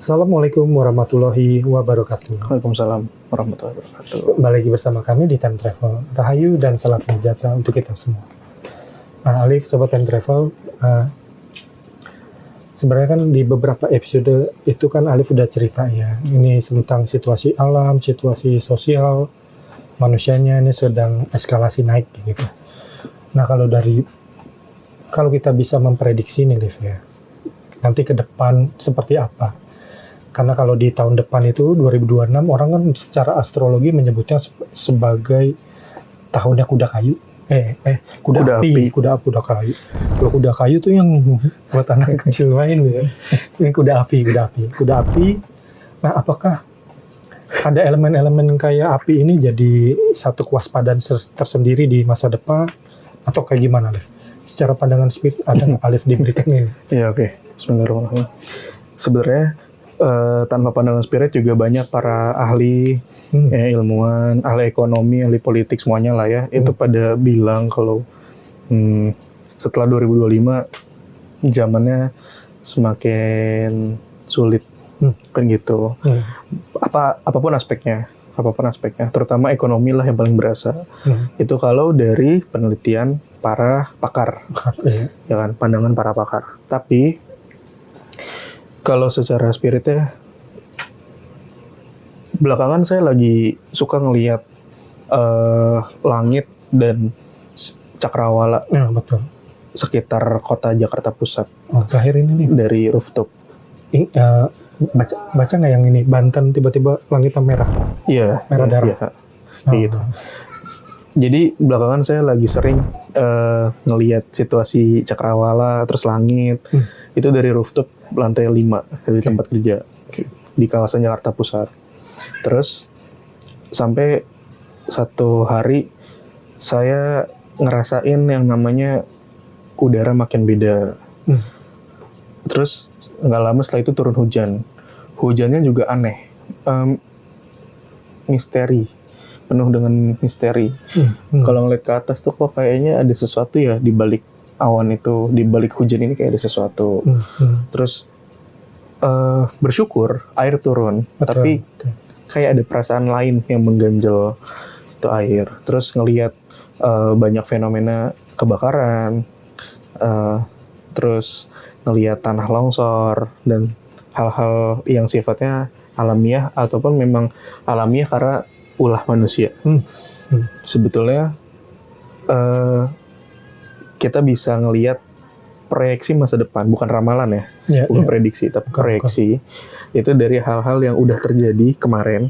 Assalamualaikum warahmatullahi wabarakatuh. Waalaikumsalam warahmatullahi wabarakatuh. Kembali lagi bersama kami di Time Travel. Rahayu dan salam sejahtera untuk kita semua. Nah, Alif, Sobat Time Travel, sebenarnya kan di beberapa episode itu kan Alif udah cerita ya, ini tentang situasi alam, situasi sosial, manusianya ini sedang eskalasi naik gitu. Nah, kalau kita bisa memprediksi nih, Liv ya, nanti ke depan seperti apa? Karena kalau di tahun depan itu 2026 orang kan secara astrologi menyebutnya sebagai tahunnya kuda kayu. Kuda api. Kuda kayu. Kalau kuda kayu tuh yang buat anak kecil main ya. Ini kuda api. Nah, apakah ada elemen-elemen kayak api ini jadi satu kewaspadaan tersendiri di masa depan atau kayak gimana, Alif? Secara pandangan spirit ada nggak Alif diberikan ini? Iya, oke. Sebenarnya tanpa pandangan spirit juga banyak para ahli ilmuwan, ahli ekonomi, ahli politik semuanya lah ya, itu pada bilang kalau setelah 2025 zamannya semakin sulit kan gitu. Apapun aspeknya, terutama ekonomi lah yang paling berasa. Itu kalau dari penelitian para pakar, ya kan, pandangan para pakar. Tapi kalau secara spiritnya, belakangan saya lagi suka ngelihat langit dan cakrawala betul. Sekitar kota Jakarta Pusat. Terakhir ini nih dari rooftop. Baca nggak yang ini, Banten tiba-tiba langitnya merah? Iya. Merah darah. Gitu. Jadi belakangan saya lagi sering ngelihat situasi cakrawala terus langit itu dari rooftop lantai 5 dari tempat kerja di kawasan Jakarta Pusat. Terus sampai satu hari saya ngerasain yang namanya udara makin beda. Terus nggak lama setelah itu turun hujan. Hujannya juga aneh, misteri, penuh dengan misteri. Kalau ngeliat ke atas tuh kok kayaknya ada sesuatu ya di balik awan itu, di balik hujan ini kayak ada sesuatu. Terus bersyukur air turun, tapi kayak ada perasaan lain yang mengganjal itu air. Terus ngelihat banyak fenomena kebakaran, terus ngelihat tanah longsor dan hal-hal yang sifatnya alamiah ataupun memang alamiah karena ulah manusia. Sebetulnya kita bisa ngelihat proyeksi masa depan, bukan ramalan ya, bukan prediksi, tapi proyeksi. Itu dari hal-hal yang udah terjadi kemarin,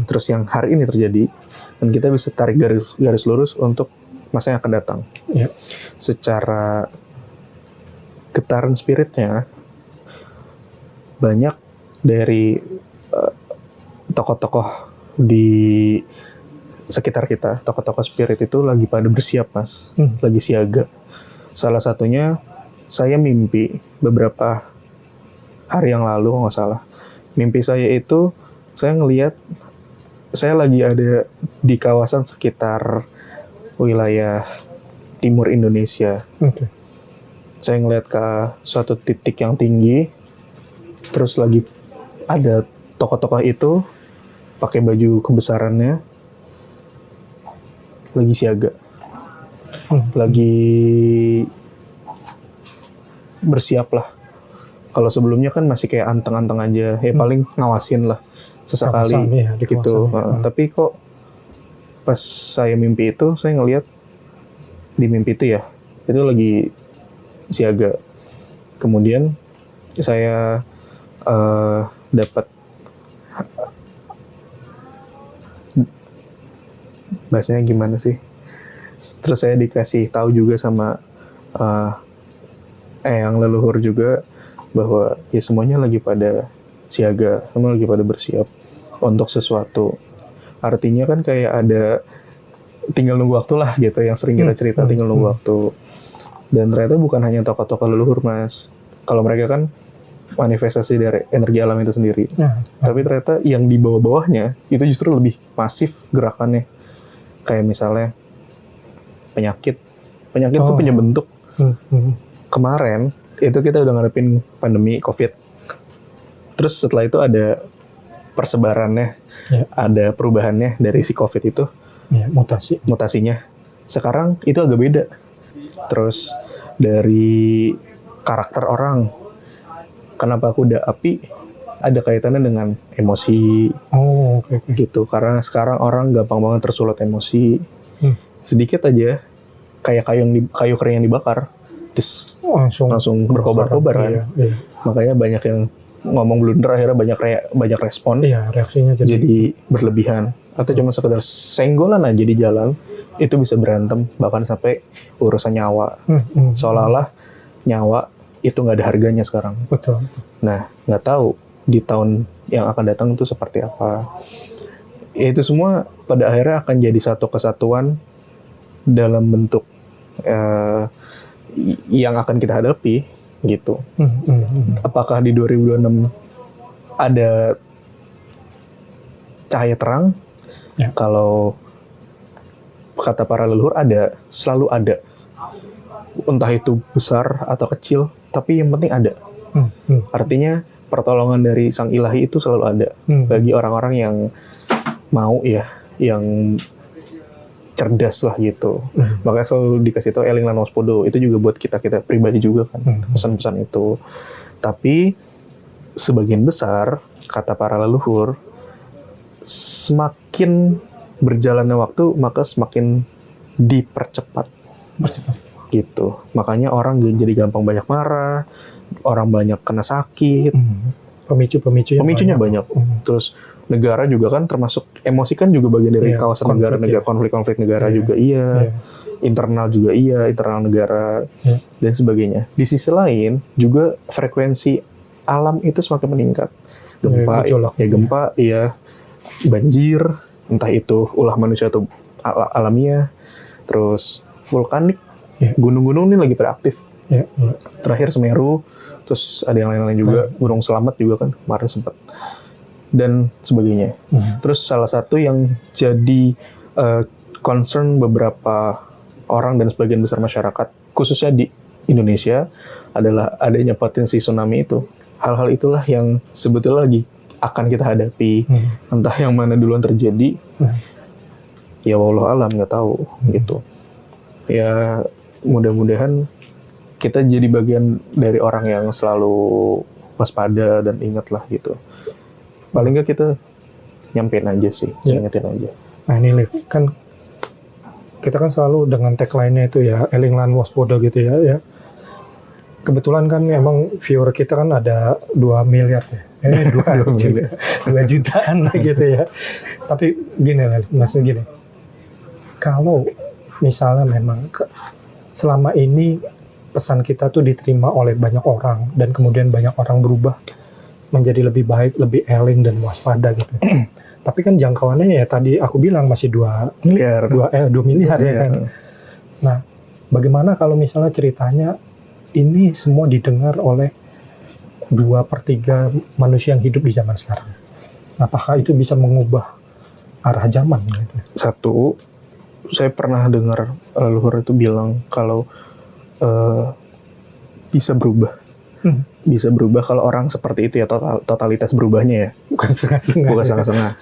terus yang hari ini terjadi, dan kita bisa tarik garis lurus untuk masa yang akan datang. Secara getaran spiritnya, banyak dari tokoh-tokoh di sekitar kita, tokoh-tokoh spirit itu lagi pada bersiap, Mas, lagi siaga. Salah satunya saya mimpi beberapa hari yang lalu, nggak salah. Mimpi saya itu, saya ngelihat saya lagi ada di kawasan sekitar wilayah timur Indonesia. Saya ngelihat ke suatu titik yang tinggi, terus lagi ada tokoh-tokoh itu pakai baju kebesarannya, lagi siaga, lagi bersiap lah. Kalau sebelumnya kan masih kayak anteng-anteng aja, ya paling ngawasin lah sesekali gitu. Tapi kok pas saya mimpi itu, saya ngelihat di mimpi itu ya, itu lagi siaga. Kemudian saya dapat bahasanya gimana sih? Terus saya dikasih tahu juga sama yang leluhur juga bahwa ya semuanya lagi pada siaga, semua lagi pada bersiap untuk sesuatu. Artinya kan kayak ada tinggal nunggu waktu lah gitu, yang sering kita cerita, tinggal nunggu waktu. Dan ternyata bukan hanya tokoh-tokoh leluhur, Mas. Kalau mereka kan manifestasi dari energi alam itu sendiri. Tapi ternyata yang di bawah-bawahnya itu justru lebih masif gerakannya. Kayak misalnya penyakit itu punya bentuk. Kemarin itu kita udah ngadepin pandemi COVID. Terus setelah itu ada persebarannya, ada perubahannya dari si COVID itu, mutasinya. Sekarang itu agak beda. Terus dari karakter orang, kenapa kuda api ada kaitannya dengan emosi. Gitu. Karena sekarang orang gampang banget tersulut emosi. Sedikit aja kayak kayu kering yang dibakar, terus langsung berkobar-kobar kan. Makanya banyak yang ngomong blunder, akhirnya banyak respon. Reaksinya jadi berlebihan. Atau cuma sekedar senggolan aja di jalan, itu bisa berantem, bahkan sampai urusan nyawa. Seolah-olah nyawa itu nggak ada harganya sekarang. Betul. Nah, nggak tahu di tahun yang akan datang itu seperti apa. Ya, itu semua pada akhirnya akan jadi satu kesatuan dalam bentuk yang akan kita hadapi gitu. Apakah di 2026 ada cahaya terang? Kalau kata para leluhur selalu ada. Entah itu besar atau kecil, tapi yang penting ada. Artinya pertolongan dari Sang Ilahi itu selalu ada bagi orang-orang yang mau yang cerdas lah gitu. Makanya selalu dikasih tahu eling lan waspada. Itu juga buat kita pribadi juga kan, pesan-pesan itu. Tapi sebagian besar kata para leluhur, semakin berjalannya waktu maka semakin dipercepat. Gitu. Makanya orang jadi gampang banyak marah, orang banyak kena sakit. Pemicunya banyak. Terus negara juga kan termasuk emosi kan juga bagian dari kawasan negara konflik-konflik negara juga internal juga internal negara dan sebagainya. Di sisi lain juga frekuensi alam itu semakin meningkat. Gempa banjir, entah itu ulah manusia atau alamiah, terus vulkanik, gunung-gunung ini lagi pada aktif. Terakhir Semeru, terus ada yang lain-lain juga, Gunung Selamat juga kan kemarin sempat, dan sebagainya. Terus salah satu yang jadi concern beberapa orang dan sebagian besar masyarakat, khususnya di Indonesia, adalah adanya potensi tsunami itu. Hal-hal itulah yang sebetulnya lagi akan kita hadapi. Entah yang mana duluan terjadi, ya wallahu alam, nggak tahu gitu. Ya mudah-mudahan kita jadi bagian dari orang yang selalu waspada dan ingatlah gitu. Paling nggak kita nyampein aja sih, ingetin aja. Nah ini Liv, kan kita kan selalu dengan tagline-nya itu eling lan waspada gitu ya. Kebetulan kan emang viewer kita kan ada 2 miliar ya. 2 jutaan lah gitu ya. Tapi gini lah, maksudnya gini. Kalau misalnya memang selama ini pesan kita tuh diterima oleh banyak orang dan kemudian banyak orang berubah menjadi lebih baik, lebih eling dan waspada gitu. Tapi kan jangkauannya ya tadi aku bilang masih 2 miliar ya kan. Nah, bagaimana kalau misalnya ceritanya ini semua didengar oleh 2/3 manusia yang hidup di zaman sekarang? Apakah itu bisa mengubah arah zaman gitu? Satu, saya pernah dengar leluhur itu bilang kalau bisa berubah. Bisa berubah kalau orang seperti itu ya, totalitas berubahnya ya. Bukan setengah-setengah.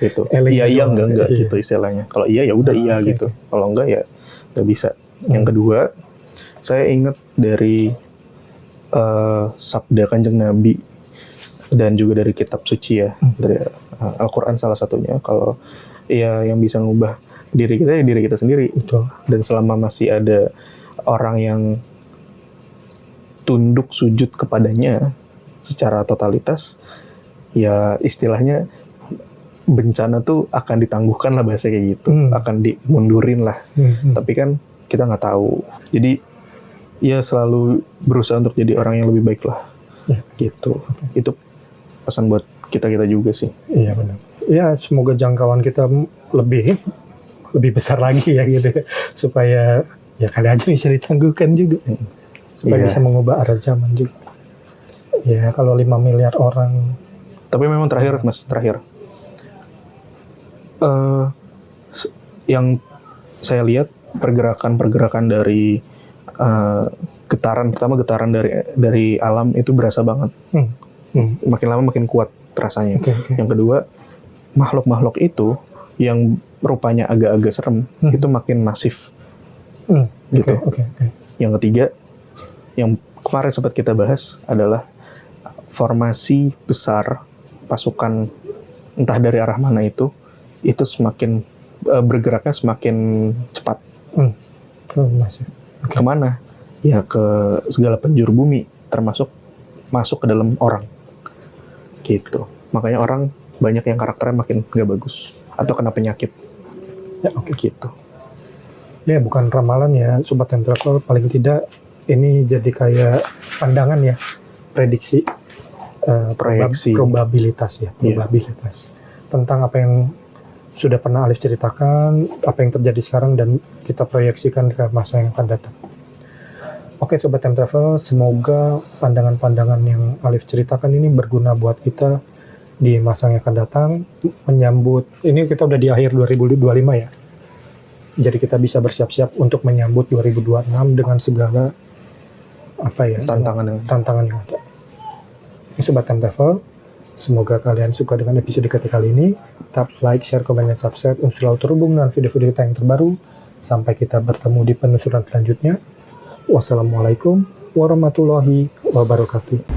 Gitu. Iya enggak gitu istilahnya. Kalau iya ya udah gitu. Kalau enggak ya nggak bisa. Yang kedua, saya ingat dari sabda Kanjeng Nabi dan juga dari kitab suci ya, dari Al-Quran salah satunya, kalau yang bisa ngubah diri kita ya diri kita sendiri. Betul. Dan selama masih ada orang yang tunduk sujud kepadanya secara totalitas, ya istilahnya bencana tuh akan ditangguhkan lah, bahasa kayak gitu, akan dimundurin lah. Tapi kan kita nggak tahu. Jadi ya selalu berusaha untuk jadi orang yang lebih baik lah. Gitu. Itu pesan buat kita juga sih. Iya benar. Ya semoga jangkauan kita lebih besar lagi ya gitu, supaya ya kali aja bisa ditangguhkan juga. Supaya bisa mengubah arah zaman juga. Ya kalau 5 miliar orang. Tapi memang terakhir yang saya lihat pergerakan dari getaran dari alam itu berasa banget. Makin lama makin kuat rasanya. Oke, oke. Yang kedua, makhluk-makhluk itu yang rupanya agak-agak serem, itu makin masif. Gitu. Oke. Yang ketiga, yang kemarin sempat kita bahas adalah formasi besar pasukan entah dari arah mana itu semakin bergeraknya semakin cepat. Masif. Kemana? Ya ke segala penjuru bumi, termasuk masuk ke dalam orang. Gitu. Makanya orang banyak yang karakternya makin gak bagus atau kena penyakit. Ya, oke. Gitu. Ya, bukan ramalan ya, Sobat Time Travel. Paling tidak ini jadi kayak pandangan ya, prediksi, Proyeksi. probabilitas ya, probabilitas tentang apa yang sudah pernah Alif ceritakan, apa yang terjadi sekarang, dan kita proyeksikan ke masa yang akan datang. Oke Sobat Time Travel, semoga pandangan-pandangan yang Alif ceritakan ini berguna buat kita di masa yang akan datang, menyambut, ini kita udah di akhir 2025 ya, jadi kita bisa bersiap-siap untuk menyambut 2026 dengan segala tantangan yang ada. Ini Sobat Time Travel, semoga kalian suka dengan episode kali ini. Tap like, share, komen, dan subscribe untuk selalu terhubung dengan video-video kita yang terbaru. Sampai kita bertemu di penelusuran selanjutnya. Wassalamualaikum warahmatullahi wabarakatuh.